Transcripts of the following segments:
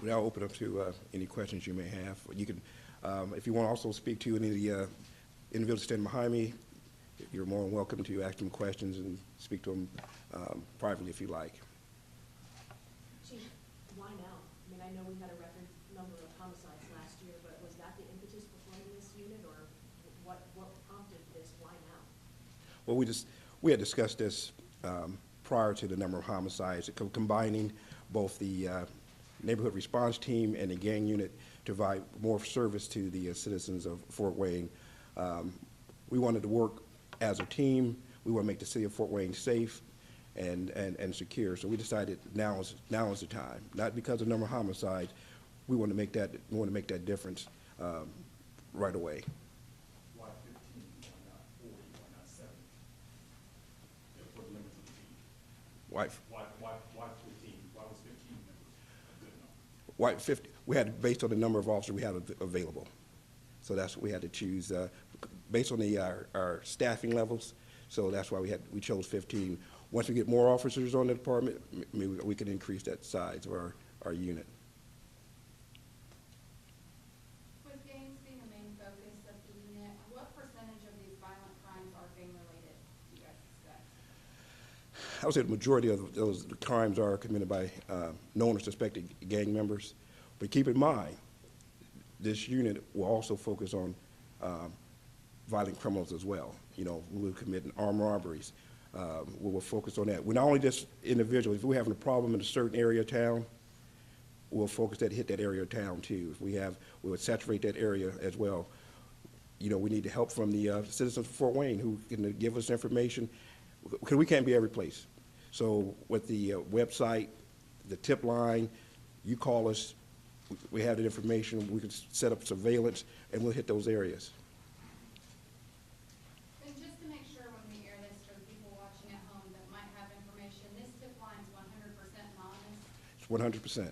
Now open up to any questions you may have. You can, if you want to also speak to any of the individuals standing behind me, you're more than welcome to ask them questions and speak to them privately if you like. Chief, why now? I mean, I know we had a record number of homicides last year, but was that the impetus for forming this unit, or what prompted this? Why now? Well, we had discussed this prior to the number of homicides, combining both the neighborhood response team and the gang unit to provide more service to the citizens of Fort Wayne. We wanted to work as a team. We want to make the city of Fort Wayne safe and secure. So we decided now is the time. Not because of the number of homicides. We want to make that difference right away. Why 15? Why not 40? Why not 70? For the limits of the team. Why 15? Why was 15 members a good number? Why 50? We had, based on the number of officers we had available. So that's what we had to choose based on our staffing levels. So that's why we chose 15. Once we get more officers on the department, maybe we can increase that size of our unit. With gangs being a main focus of the unit, what percentage of these violent crimes are gang related, do you guys suspect? I would say the majority of those crimes are committed by known or suspected gang members. But keep in mind, this unit will also focus on violent criminals as well. You know, we'll commit armed robberies. We'll focus on that. We're not only just individuals. If we're having a problem in a certain area of town, we'll focus that, hit that area of town too. If we would saturate that area as well. You know, we need the help from the citizens of Fort Wayne who can give us information, because we can't be every place. So with the website, the tip line, you call us, we have the information, we can set up surveillance, and we'll hit those areas. And just to make sure when we air this for the people watching at home that might have information, this tip line is 100% anonymous? It's 100%. I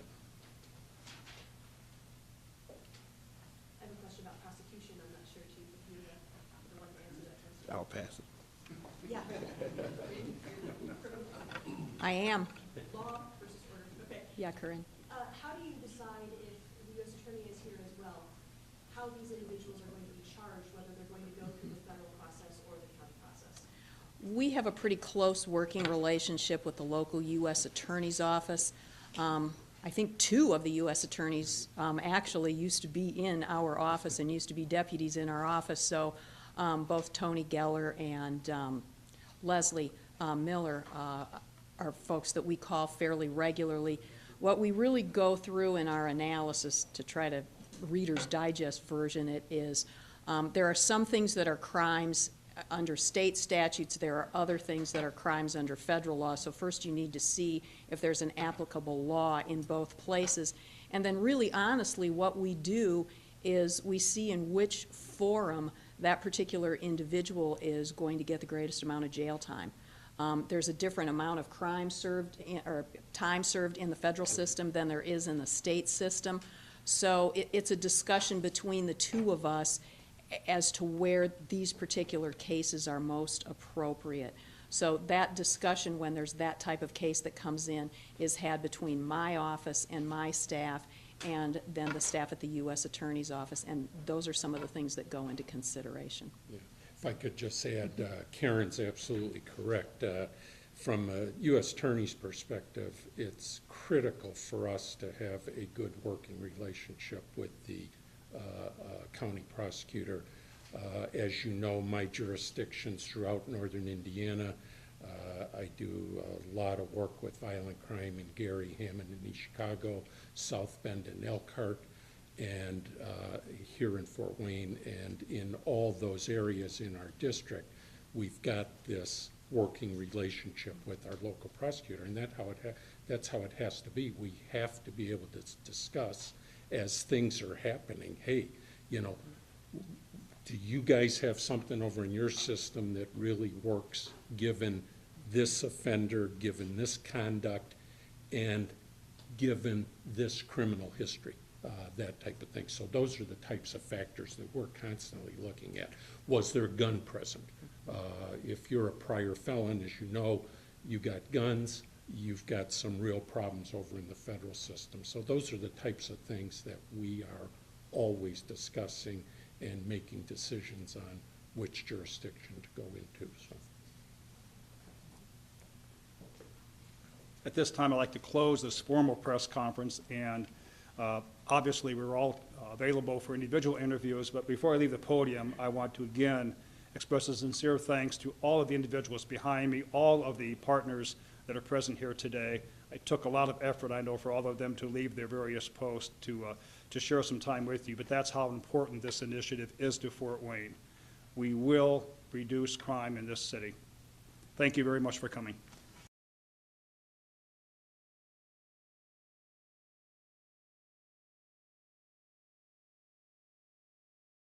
have a question about prosecution. I'm not sure, Chief, if you would like to answer that question. I'll pass it. Yeah. I am. Law versus order. Okay. Yeah, Corinne. How do you decide if the U.S. Attorney is here as well, how these individuals are going to be charged, whether they're going to go through the federal process or the county process? We have a pretty close working relationship with the local U.S. Attorney's Office. I think 2 of the U.S. attorneys actually used to be in our office and used to be deputies in our office. So both Tony Geller and Leslie Miller are folks that we call fairly regularly. What we really go through in our analysis, to try to Reader's Digest version it, is there are some things that are crimes under state statutes. There are other things that are crimes under federal law. So first you need to see if there's an applicable law in both places. And then really honestly what we do is we see in which forum that particular individual is going to get the greatest amount of jail time. There's a different amount of crime served or time served in the federal system than there is in the state system. So it's a discussion between the 2 of us as to where these particular cases are most appropriate. So that discussion, when there's that type of case that comes in, is had between my office and my staff and then the staff at the U.S. Attorney's Office, and those are some of the things that go into consideration. Yeah. If I could just add, Karen's absolutely correct. From a U.S. Attorney's perspective, it's critical for us to have a good working relationship with the county prosecutor. As you know, my jurisdictions throughout northern Indiana, I do a lot of work with violent crime in Gary, Hammond, and East Chicago, South Bend, and Elkhart, and here in Fort Wayne, and in all those areas in our district, we've got this working relationship with our local prosecutor, and that's how it has to be. We have to be able to discuss as things are happening. Hey, you know, do you guys have something over in your system that really works given this offender, given this conduct, and given this criminal history? That type of thing. So those are the types of factors that we're constantly looking at. Was there a gun present? If you're a prior felon, as you know, you got guns. you've got some real problems over in the federal system. So those are the types of things that we are always discussing and making decisions on which jurisdiction to go into, so. At this time, I'd like to close this formal press conference, and obviously, we're all available for individual interviews, but before I leave the podium, I want to again express a sincere thanks to all of the individuals behind me, all of the partners that are present here today. It took a lot of effort, I know, for all of them to leave their various posts to share some time with you, but that's how important this initiative is to Fort Wayne. We will reduce crime in this city. Thank you very much for coming.